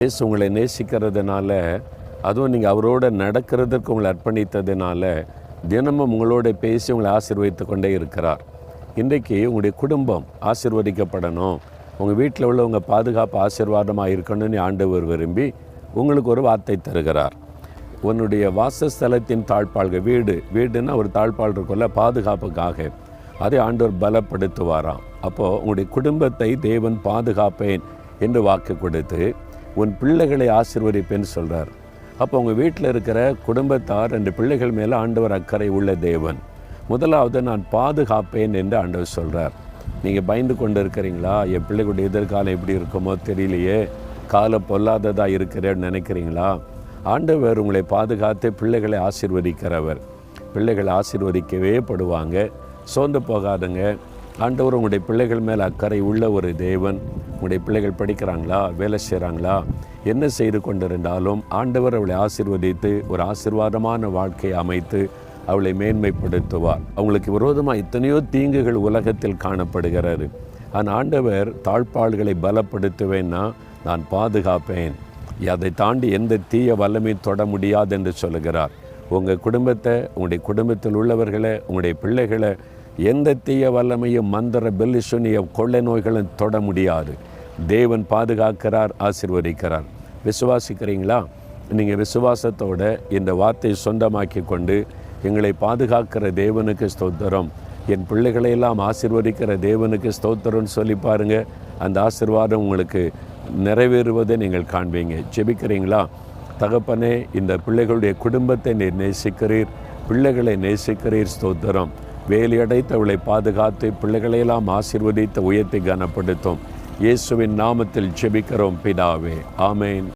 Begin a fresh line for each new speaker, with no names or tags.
இயேசு உங்களை நேசிக்கிறதுனால, அதுவும் நீங்கள் அவரோட நடக்கிறதுக்கு உங்களை அர்ப்பணித்ததுனால, தினமும் உங்களோட பேசி உங்களை ஆசீர்வதித்து கொண்டே இருக்கிறார். இன்றைக்கு உங்களுடைய குடும்பம் ஆசீர்வதிக்கப்படணும், உங்கள் வீட்டில் உள்ளவங்க பாதுகாப்பு ஆசீர்வாதமாக இருக்கணும்னு ஆண்டவர் விரும்பி உங்களுக்கு ஒரு வார்த்தை தருகிறார். உன்னுடைய வாசஸ்தலத்தின் தாழ்பாள்கள், வீடுன்னா ஒரு தாழ்பாள் இருக்குல்ல, பாதுகாப்புக்காக அதை ஆண்டவர் பலப்படுத்துவாராம். அப்போது உங்களுடைய குடும்பத்தை தேவன் பாதுகாப்பேன் என்று வாக்கு கொடுத்து உன் பிள்ளைகளை ஆசீர்வதிப்பேன்னு சொல்கிறார். அப்போ உங்கள் வீட்டில் இருக்கிற குடும்பத்தார் 2 பிள்ளைகள் மேலே ஆண்டவர் அக்கறை உள்ள தேவன். முதலாவது நான் பாதுகாப்பேன் என்று ஆண்டவர் சொல்கிறார். நீங்கள் பயந்து கொண்டு இருக்கிறீங்களா? என் பிள்ளைகளுடைய எதிர்காலம் எப்படி இருக்குமோ தெரியலையே, காலம் பொல்லாததாக இருக்கிறேன்னு நினைக்கிறீங்களா? ஆண்டவர் உங்களை பாதுகாத்து பிள்ளைகளை ஆசீர்வதிக்கிறவர். பிள்ளைகளை ஆசீர்வதிக்கவே படுவாங்க. சோர்ந்து போகாதுங்க. ஆண்டவர் உங்களுடைய பிள்ளைகள் மேலே அக்கறை உள்ள ஒரு தேவன். உங்களுடைய பிள்ளைகள் படிக்கிறாங்களா, வேலை செய்கிறாங்களா, என்ன செய்து கொண்டிருந்தாலும் ஆண்டவர் அவளை ஆசீர்வதித்து ஒரு ஆசீர்வாதமான வாழ்க்கையை அமைத்து அவளை மேன்மைப்படுத்துவார். அவங்களுக்கு விரோதமாக எத்தனையோ தீங்குகள் உலகத்தில் காணப்படுகிறது. ஆனால் ஆண்டவர் தாழ்பாள்களை பலப்படுத்துவேன்னா நான் பாதுகாப்பேன், அதை தாண்டி எந்த தீய வல்லமையும் தொட முடியாது என்று சொல்லுகிறார். உங்கள் குடும்பத்தை, உங்களுடைய குடும்பத்தில் உள்ளவர்களை, உங்களுடைய பிள்ளைகளை எந்த தீய வல்லமையும் மந்திர பெல்லிசுனிய கொள்ளை நோய்களும் தொட முடியாது. தேவன் பாதுகாக்கிறார், ஆசீர்வதிக்கிறார். விசுவாசிக்கிறீங்களா? நீங்கள் விசுவாசத்தோடு இந்த வார்த்தையை சொந்தமாக்கி கொண்டு எங்களை பாதுகாக்கிற தேவனுக்கு ஸ்தோத்திரம், என் பிள்ளைகளையெல்லாம் ஆசீர்வதிக்கிற தேவனுக்கு ஸ்தோத்திரம்னு சொல்லி பாருங்கள். அந்த ஆசீர்வாதம் உங்களுக்கு நிறைவேறுவதை நீங்கள் காண்பீங்க. ஜெபிக்கிறீங்களா? தகப்பனே, இந்த பிள்ளைகளுடைய குடும்பத்தை நீர் நேசிக்கிறீர், பிள்ளைகளை நேசிக்கிறீர், ஸ்தோத்திரம். வேலையடைத்து அவளை பாதுகாத்து பிள்ளைகளையெல்லாம் ஆசீர்வதித்து உயர்த்தி கனப்படுத்தும். இயேசுவின் நாமத்தில் ஜெபிக்கிறோம் பிதாவே, ஆமேன்.